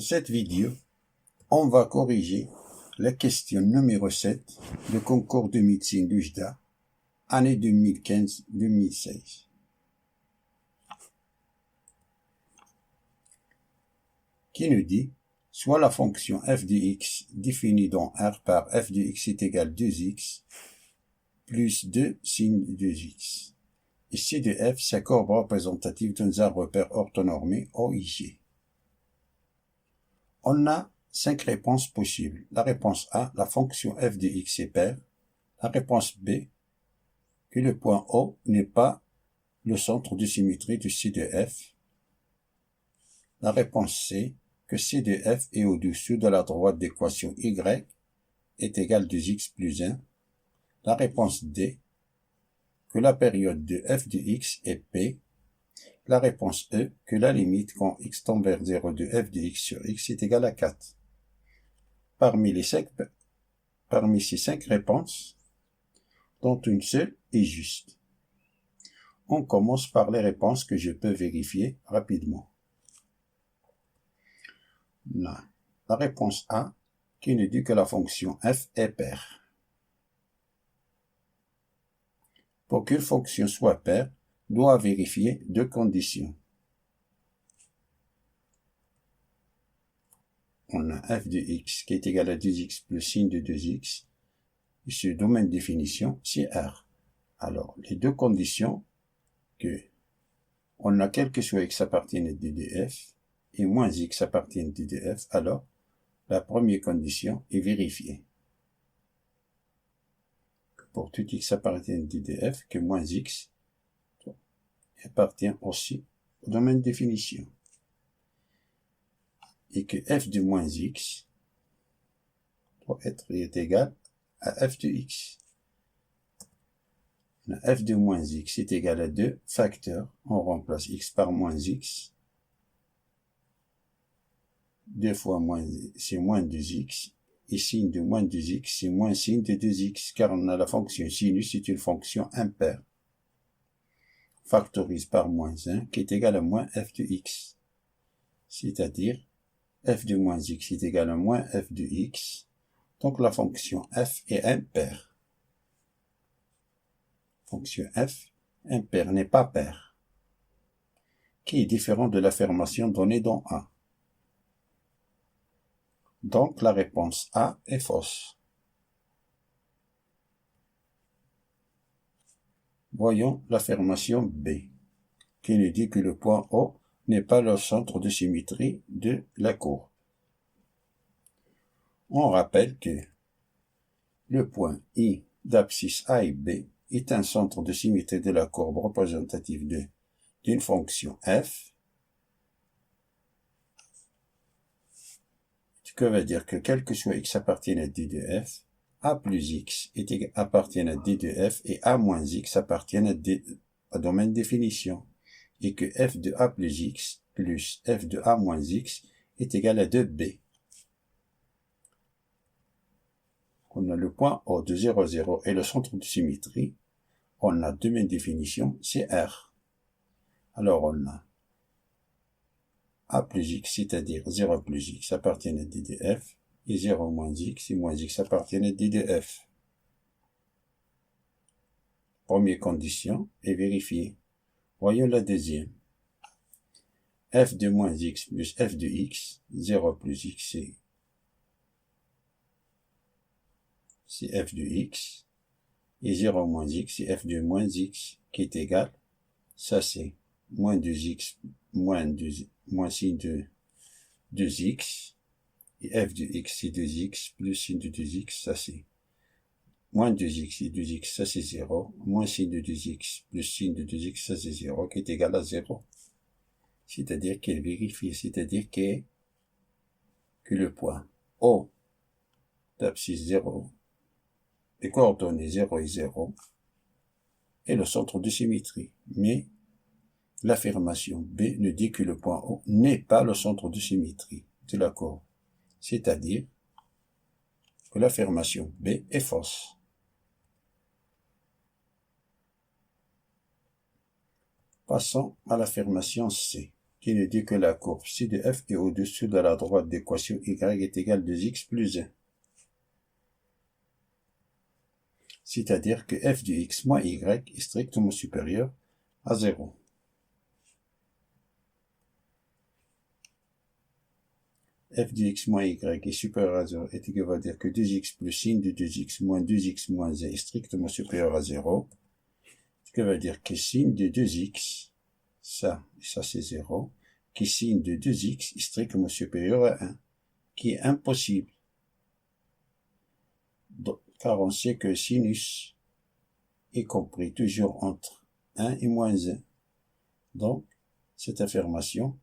cette vidéo, on va corriger la question numéro 7 du concours de médecine d'UJDA, année 2015-2016. Qui nous dit, soit la fonction f de x définie dans R par f de x est égal à 2x plus 2 sin 2x. Et C de f, c'est courbe représentative dans un repère orthonormé OIG. On a 5 réponses possibles. La réponse A, la fonction f de x est paire. La réponse B, que le point O n'est pas le centre de symétrie de C de f. La réponse C, que C de f est au-dessous de la droite d'équation y est égale à 2x plus 1. La réponse D, que la période de f de x est P. La réponse E, que la limite quand x tend vers 0 de f de x sur x est égale à 4. Parmi ces 5 réponses, dont une seule est juste. On commence par les réponses que je peux vérifier rapidement. La réponse A, qui nous dit que la fonction f est paire. Pour qu'une fonction soit paire, doit vérifier deux conditions. On a f de x qui est égal à 2x plus sin de 2x. Et ce domaine de définition, c'est R. Alors, les deux conditions que on a quel que soit x appartiennent à d de f et moins x appartiennent à d de f, alors la première condition est vérifiée. Pour tout x appartient à d de f, que moins x appartient aussi au domaine de définition. Et que f de moins x doit être égal à f de x. F de moins x est égal à 2 facteurs. On remplace x par moins x. 2 fois moins, c'est moins 2x. Et sin de moins 2x, c'est moins sin de 2x, car on a la fonction sinus, c'est une fonction impaire. Factorise par moins 1, qui est égal à moins f de x. C'est-à-dire, f de moins x est égal à moins f de x. Donc la fonction f est impaire. Fonction f impaire n'est pas paire, qui est différent de l'affirmation donnée dans A. Donc la réponse A est fausse. Voyons l'affirmation B, qui nous dit que le point O n'est pas le centre de symétrie de la courbe. On rappelle que le point I d'abscisse A et B est un centre de symétrie de la courbe représentative d'une fonction f. Ce que veut dire que quel que soit x appartienne à d de f, a plus x appartient à d de f et a moins x appartient à domaine de définition. Et que f de a plus x plus f de a moins x est égal à 2b. On a le point O de 0, 0 et le centre de symétrie. On a domaine de définition, c'est R. Alors on a a plus x, c'est-à-dire 0 plus x appartient à d de f, et 0 moins x et moins x appartiennent à d de f. Première condition est vérifiée. Voyons la deuxième. F de moins x plus f de x, 0 plus x c'est f de x, et 0 moins x c'est f de moins x, qui est égal, ça c'est moins 2x, moins sin de 2x, et f de x c'est 2x, plus sin de 2x, ça c'est moins 2x et 2x, ça c'est 0, moins sin de 2x, plus sin de 2x, ça c'est 0, qui est égal à 0. C'est-à-dire qu'elle vérifie, c'est-à-dire que le point O d'abscisse 0, les coordonnées 0 et 0, est le centre de symétrie. Mais l'affirmation B nous dit que le point O n'est pas le centre de symétrie de la courbe. C'est-à-dire que l'affirmation B est fausse. Passons à l'affirmation C, qui nous dit que la courbe C de f est au-dessous de la droite d'équation y est égale à 2x plus 1. C'est-à-dire que f de x moins y est strictement supérieur à 0. F de x moins y est supérieur à 0 est égal à dire que 2x plus sin de 2x moins 2x moins 1 est strictement supérieur à 0. Ce qui veut dire que sin de 2x, ça c'est 0, que sin de 2x est strictement supérieur à 1, qui est impossible. Donc, car on sait que sinus est compris toujours entre 1 et moins 1. Donc, cette affirmation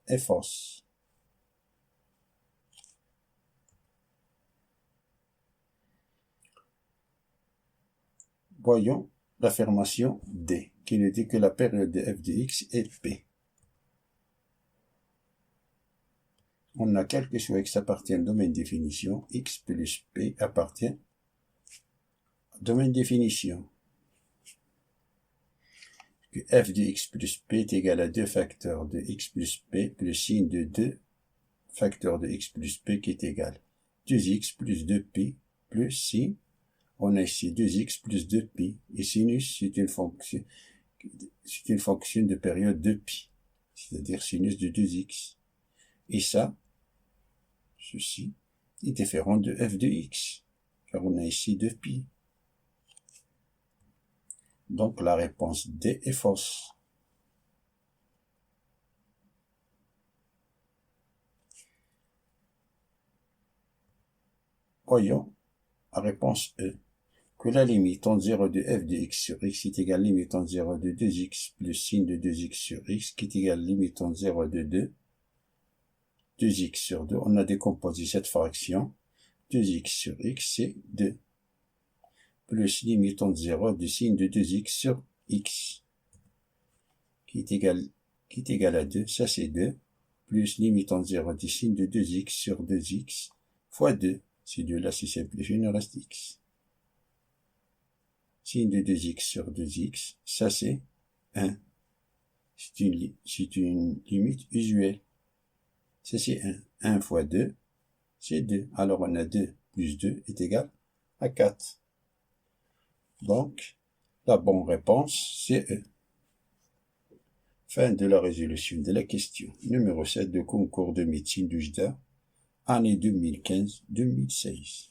est fausse. Voyons l'affirmation D, qui nous dit que la période de f de x est P. On a quelque chose x appartient au domaine définition, x plus P appartient au domaine définition. Que f de x plus P est égal à 2 facteurs de x plus P plus sin de 2 facteurs de x plus P qui est égal à 2x plus 2P plus sin. On a ici 2x plus 2pi, et sinus, c'est une fonction de période de pi, c'est-à-dire sinus de 2x. Et ça, ceci, est différent de f de x, car on a ici 2pi. Donc la réponse D est fausse. Voyons la réponse E. Que la limite entre 0 de f de x sur x est égale à la limite entre 0 de 2x plus sin de 2x sur x, qui est égale à la limite entre 0 de 2x sur 2. On a décomposé cette fraction. 2x sur x, c'est 2. Plus limite entre 0 de sin de 2x sur x, qui est égal à 2. Ça, c'est 2. Plus limite entre 0 de sin de 2x sur 2x fois 2. Ces deux-là, si simplifié, il nous reste x. Sin de 2x sur 2x, ça c'est 1. C'est une limite usuelle. Ça c'est 1. 1 fois 2, c'est 2. Alors on a 2 plus 2 est égal à 4. Donc, la bonne réponse, c'est E. Fin de la résolution de la question numéro 7 de concours de médecine d'UJDA, année 2015-2016.